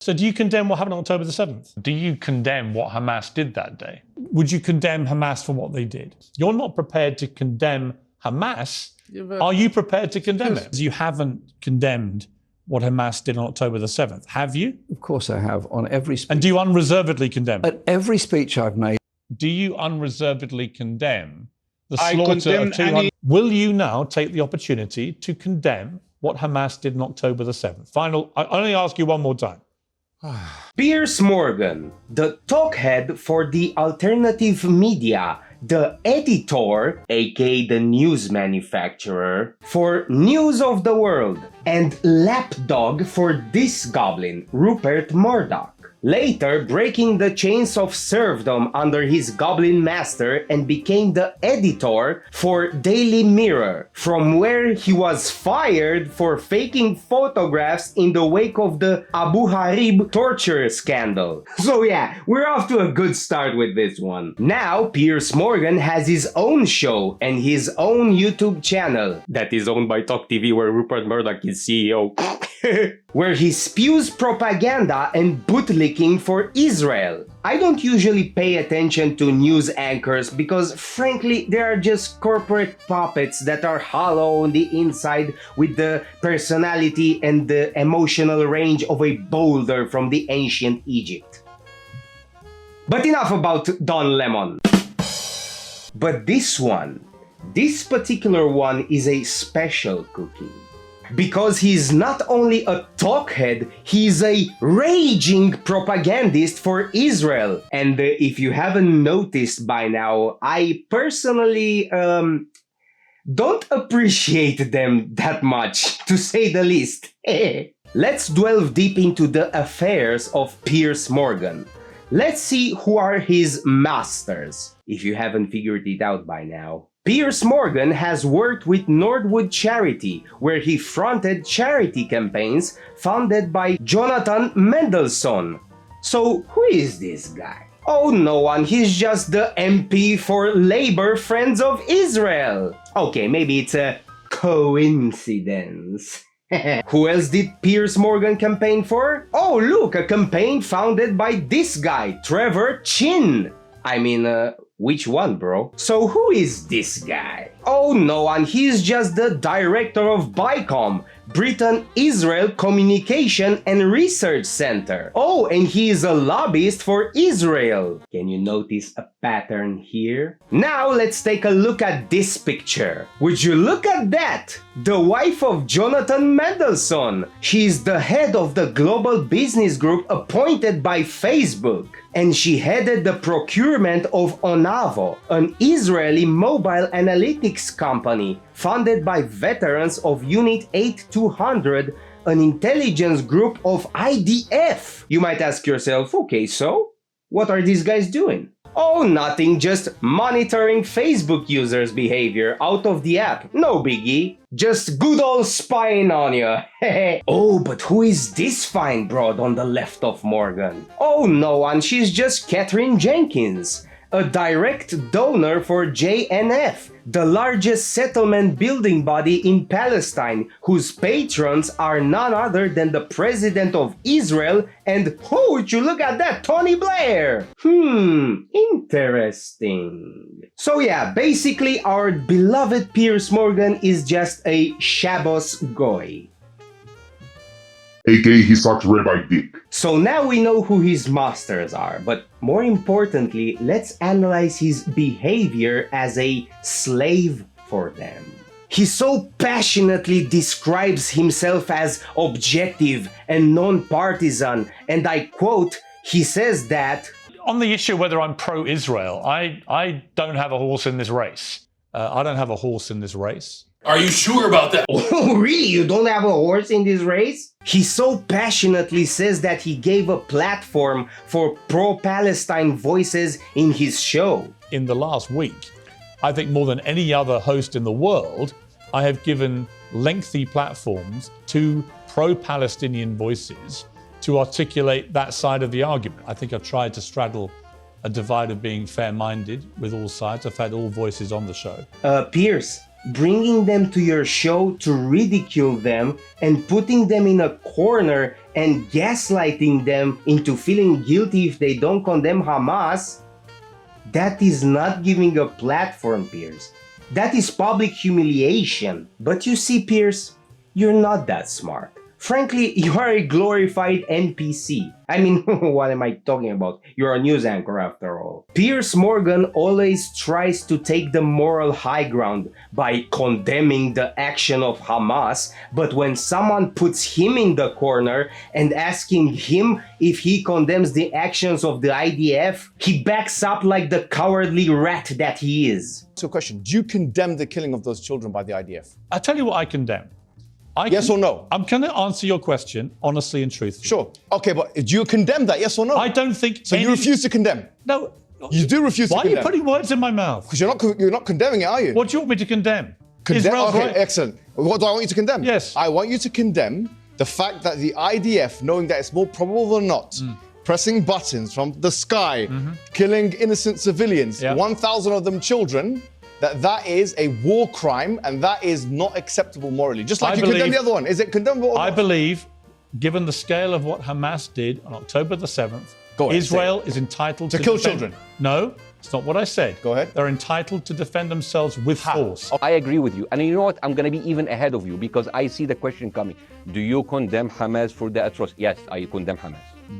So do you condemn what happened on October the 7th? Do you condemn what Hamas did that day? Would you condemn Hamas for what they did? You're not prepared to condemn Hamas. Are you prepared to condemn it? You haven't condemned what Hamas did on October the 7th, have you? Of course I have, on every speech. And do you unreservedly condemn it? At every speech I've made. Do you unreservedly condemn the slaughter of 200? Will you now take the opportunity to condemn what Hamas did on October the 7th? I only ask you one more time. Piers Morgan, the talkhead for the alternative media, the editor, aka the news manufacturer, for News of the World, and lapdog for this goblin, Rupert Murdoch. Later breaking the chains of serfdom under his goblin master and became the editor for Daily Mirror, from where he was fired for faking photographs in the wake of the Abu Ghraib torture scandal. So yeah, we're off to a good start with this one. Now Piers Morgan has his own show and his own YouTube channel that is owned by Talk TV, where Rupert Murdoch is CEO. Where he spews propaganda and bootlicking for Israel. I don't usually pay attention to news anchors because frankly they are just corporate puppets that are hollow on the inside with the personality and the emotional range of a boulder from the ancient Egypt. But enough about Don Lemon. But this particular one is a special cookie. Because he's not only a talkhead, he's a raging propagandist for Israel. And if you haven't noticed by now, I personally don't appreciate them that much, to say the least. Let's delve deep into the affairs of Piers Morgan. Let's see who are his masters, if you haven't figured it out by now. Piers Morgan has worked with Northwood Charity, where he fronted charity campaigns funded by Jonathan Mendelsohn. So who is this guy? Oh, no one, he's just the MP for Labour Friends of Israel. Okay, maybe it's a coincidence. Who else did Piers Morgan campaign for? Oh, look, a campaign founded by this guy, Trevor Chin. I mean, which one, bro? So who is this guy? Oh, no one, he's just the director of BICOM, Britain-Israel Communication and Research Center. Oh, and he is a lobbyist for Israel. Can you notice a pattern here? Now let's take a look at this picture. Would you look at that? The wife of Jonathan Mendelsohn. She's the head of the global business group appointed by Facebook. And she headed the procurement of Onavo, an Israeli mobile analytics company funded by veterans of Unit 8200, an intelligence group of IDF. You might ask yourself, okay, so what are these guys doing? Oh, nothing, just monitoring Facebook users' behavior out of the app. No biggie. Just good old spying on you. Oh, but who is this fine broad on the left of Morgan? Oh, no one, she's just Catherine Jenkins, a direct donor for JNF, the largest settlement building body in Palestine, whose patrons are none other than the President of Israel and, oh, would you look at that, Tony Blair! Interesting. So yeah, basically our beloved Piers Morgan is just a Shabbos goy. AKA he sucks rabbi dick. So now we know who his masters are, but more importantly, let's analyze his behavior as a slave for them. He so passionately describes himself as objective and non-partisan, and I quote, he says that, on the issue whether I'm pro-Israel, I don't have a horse in this race. I don't have a horse in this race. Are you sure about that? Oh, really? You don't have a horse in this race? He so passionately says that he gave a platform for pro-Palestine voices in his show. In the last week, I think more than any other host in the world, I have given lengthy platforms to pro-Palestinian voices to articulate that side of the argument. I think I've tried to straddle a divide of being fair-minded with all sides. I've had all voices on the show. Piers, bringing them to your show to ridicule them and putting them in a corner and gaslighting them into feeling guilty if they don't condemn Hamas, that is not giving a platform, Piers. That is public humiliation. But you see, Piers, you're not that smart. Frankly, you are a glorified NPC. I mean, what am I talking about? You're a news anchor after all. Piers Morgan always tries to take the moral high ground by condemning the action of Hamas, but when someone puts him in the corner and asking him if he condemns the actions of the IDF, he backs up like the cowardly rat that he is. So question, do you condemn the killing of those children by the IDF? I tell you what I condemn. Yes or no? I'm going to answer your question honestly and truthfully. Sure. Okay, but do you condemn that, yes or no? I don't think So you refuse to condemn? No. You do refuse to condemn? Why are you putting words in my mouth? Because you're not condemning it, are you? What do you want me to condemn? Israel's okay, right. excellent. What do I want you to condemn? Yes. I want you to condemn the fact that the IDF, knowing that it's more probable than not, pressing buttons from the sky, killing innocent civilians, 1,000 of them children, that is a war crime and that is not acceptable morally. Just like you condemn the other one. Is it condemnable or not? I believe, given the scale of what Hamas did on October the 7th, Israel is entitled to kill children. No, it's not what I said. Go ahead. They're entitled to defend themselves with force. I agree with you. And you know what? I'm going to be even ahead of you because I see the question coming. Do you condemn Hamas for the atrocity? Yes, I condemn Hamas.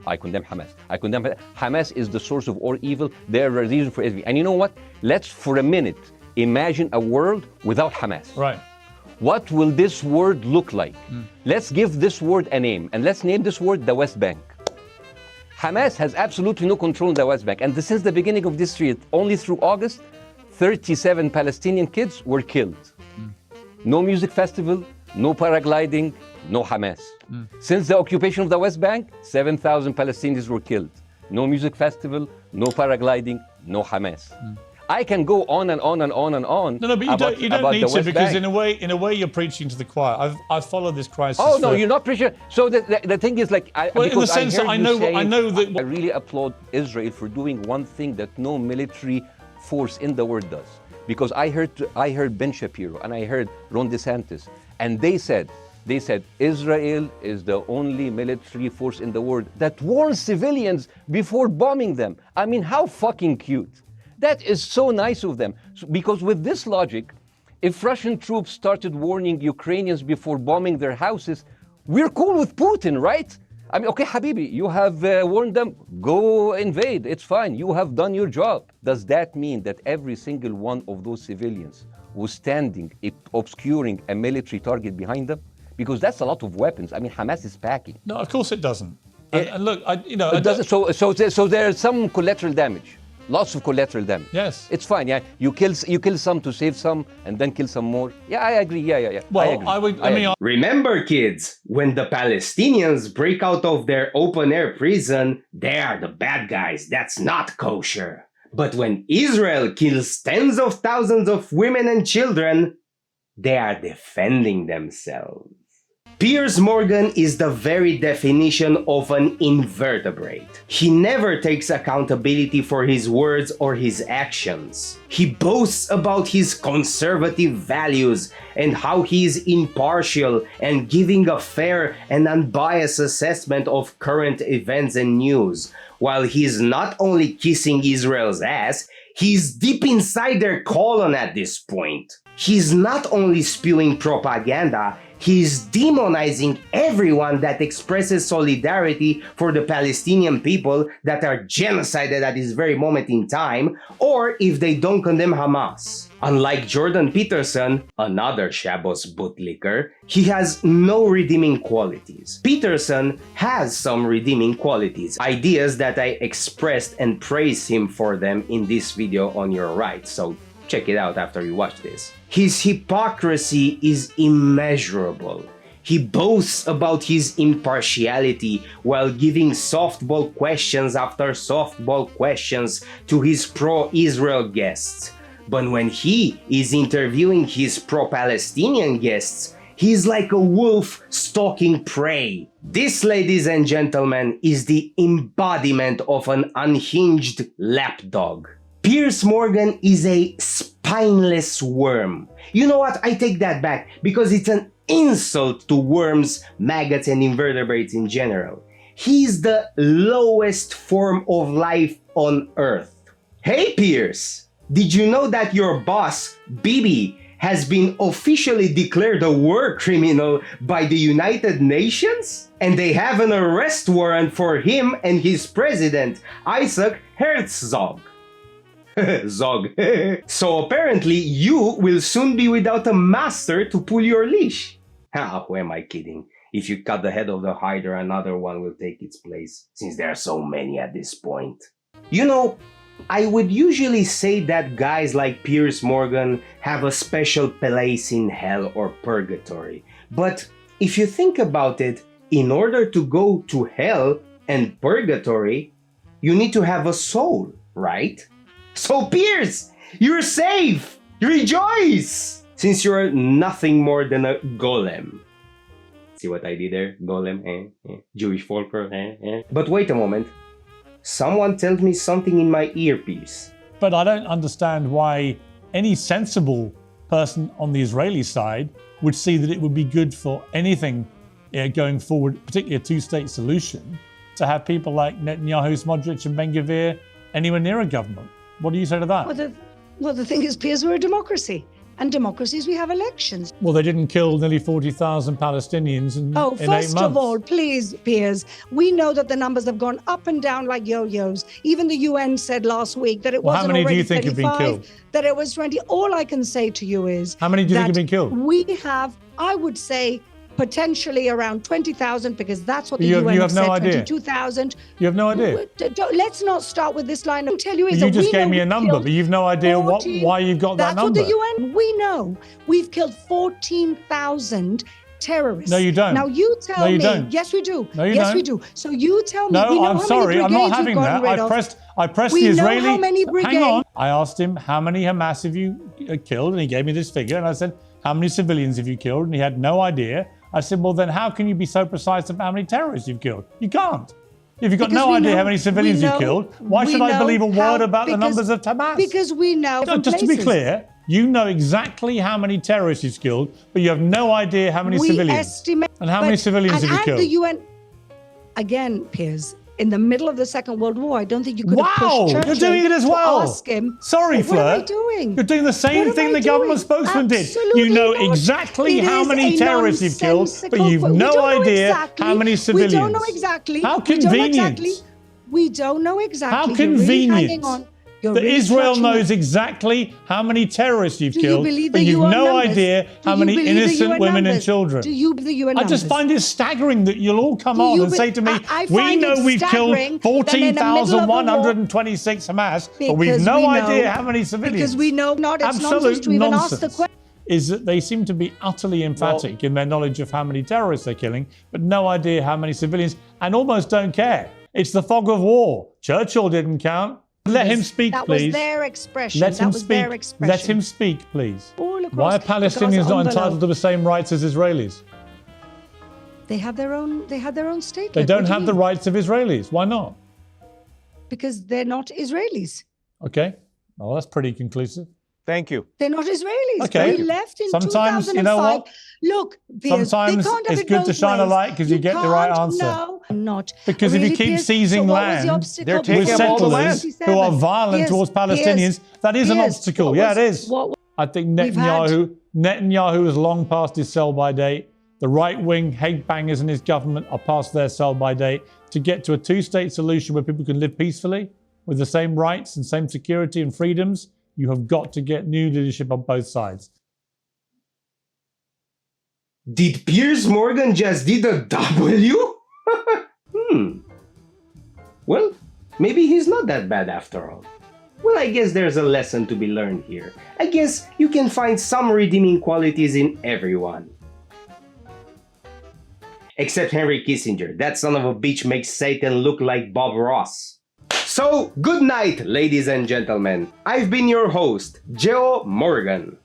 I condemn Hamas. I condemn Hamas is the source of all evil. They're a reason for everything. And you know what? Let's for a minute imagine a world without Hamas. Right. What will this world look like? Let's give this word a name, and let's name this word the West Bank. Hamas has absolutely no control in the West Bank, and since the beginning of this year, only through August, 37 Palestinian kids were killed. No music festival, no paragliding, no Hamas. Since the occupation of the West Bank, 7,000 Palestinians were killed. No music festival, no paragliding, no Hamas. I can go on and on and on and on. No, but you don't need to, because in a way you're preaching to the choir. I've followed this crisis. Oh no, you're not preaching. So the thing is, like, in the sense that I know that I really applaud Israel for doing one thing that no military force in the world does. Because I heard Ben Shapiro and I heard Ron DeSantis, and they said Israel is the only military force in the world that warns civilians before bombing them. I mean, how fucking cute. That is so nice of them. Because with this logic, if Russian troops started warning Ukrainians before bombing their houses, we're cool with Putin, right? I mean, okay, Habibi, you have warned them, go invade, it's fine, you have done your job. Does that mean that every single one of those civilians was standing, obscuring a military target behind them? Because that's a lot of weapons. I mean, Hamas is packing. No, of course it doesn't. And look, it doesn't. So there's some collateral damage. Lots of collateral damage. Yes. It's fine, yeah. You kill some to save some and then kill some more. Yeah, I agree. Yeah. Well, I agree. Remember, kids, when the Palestinians break out of their open-air prison, they are the bad guys. That's not kosher. But when Israel kills tens of thousands of women and children, they are defending themselves. Piers Morgan is the very definition of an invertebrate. He never takes accountability for his words or his actions. He boasts about his conservative values and how he is impartial and giving a fair and unbiased assessment of current events and news, while he's not only kissing Israel's ass, he's deep inside their colon at this point. He's not only spewing propaganda, he's demonizing everyone that expresses solidarity for the Palestinian people that are genocided at this very moment in time, or if they don't condemn Hamas. Unlike Jordan Peterson, another Shabbos bootlicker, he has no redeeming qualities. Peterson has some redeeming qualities, ideas that I expressed and praised him for them in this video on your right, so check it out after you watch this. His hypocrisy is immeasurable. He boasts about his impartiality while giving softball questions after softball questions to his pro-Israel guests. But when he is interviewing his pro-Palestinian guests, he's like a wolf stalking prey. This, ladies and gentlemen, is the embodiment of an unhinged lapdog. Piers Morgan is a spineless worm. You know what? I take that back because it's an insult to worms, maggots, and invertebrates in general. He's the lowest form of life on Earth. Hey Piers, did you know that your boss, Bibi, has been officially declared a war criminal by the United Nations? And they have an arrest warrant for him and his president, Isaac Herzog. Zog. So apparently you will soon be without a master to pull your leash. Who am I kidding? If you cut the head of the Hydra, another one will take its place, since there are so many at this point. You know, I would usually say that guys like Piers Morgan have a special place in hell or purgatory. But if you think about it, in order to go to hell and purgatory, you need to have a soul, right? So Piers, you're safe! Rejoice! Since you're nothing more than a golem. See what I did there? Golem, Jewish folklore, But wait a moment. Someone tells me something in my earpiece. But I don't understand why any sensible person on the Israeli side would see that it would be good for anything going forward, particularly a two-state solution, to have people like Netanyahu, Smotrich and Ben-Gvir anywhere near a government. What do you say to that? Well, the thing is, Piers, we're a democracy. And democracies, we have elections. Well, they didn't kill nearly 40,000 Palestinians in 8 months. First of all, please, Piers, we know that the numbers have gone up and down like yo-yos. Even the UN said last week that it wasn't already 35, how many do you think have been killed? That it was 20. All I can say to you is... How many do you think have been killed? We have, I would say, potentially around 20,000, because that's what the UN you have said, no idea. 22,000. You have no idea. Let's not start with this line. I'll tell you is you just gave me a number, but you've no idea why you've got that number. That's what the UN, we know. We've killed 14,000 terrorists. No, you don't. Now you tell no, you me. Don't. Yes, we do. No, you yes, don't. we do. So you tell me. No, I'm sorry. I'm not having that. I pressed the Israeli. Know how many brigades. Hang on. I asked him, how many Hamas have you killed? And he gave me this figure. And I said, how many civilians have you killed? And he had no idea. I said, well, then how can you be so precise about how many terrorists you've killed? You can't. If you've got no idea how many civilians you've killed, why should I believe a word about the numbers of Hamas? Because we know. Just to be clear, you know exactly how many terrorists you've killed, but you have no idea how many civilians. Estimate, and how many civilians have you killed? The UN, again, Piers, in the middle of the Second World War, I don't think you could have pushed Churchill. You're doing it as well. To ask him, sorry, Fleur. What am I doing? You're doing the same thing the government spokesman did. You know exactly how many terrorists you've killed, but you've no idea how many civilians. We don't know exactly. How convenient. We don't know exactly. How convenient. That Israel knows exactly how many terrorists you've killed, but you've no idea how many innocent women and children. Do you believe the UN numbers? I just find it staggering that you'll all come on and say to me, we know we've killed 14,126 Hamas, but we've no idea how many civilians. Because we know not. It's nonsense to even ask the question. Is that they seem to be utterly emphatic in their knowledge of how many terrorists they're killing, but no idea how many civilians, and almost don't care. It's the fog of war. Churchill didn't count. Let him speak, please. That was their expression. Let him speak. Let him speak, please. Why are Palestinians not entitled to the same rights as Israelis? They have their own. They have their own state. They don't have the rights of Israelis. Why not? Because they're not Israelis. Okay. Well, that's pretty conclusive. Thank you. They're not Israelis. Okay. They left in Sometimes, 2005. you know what? Look, Piers, sometimes it's good to shine a light because you get the right answer. No, not. Because really, if you keep Piers, seizing land they're taking with settlers who are violent towards Palestinians, that is an obstacle. Yeah, it is. I think Netanyahu has long passed his sell-by date. The right-wing hate bangers in his government are past their sell-by date. To get to a two-state solution where people can live peacefully with the same rights and same security and freedoms, you have got to get new leadership on both sides. Did Piers Morgan just did a W? Well, maybe he's not that bad after all. Well, I guess there's a lesson to be learned here. I guess you can find some redeeming qualities in everyone. Except Henry Kissinger. That son of a bitch makes Satan look like Bob Ross. So, good night, ladies and gentlemen. I've been your host, Joe Morgan.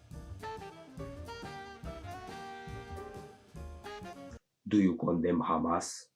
Do you condemn Hamas?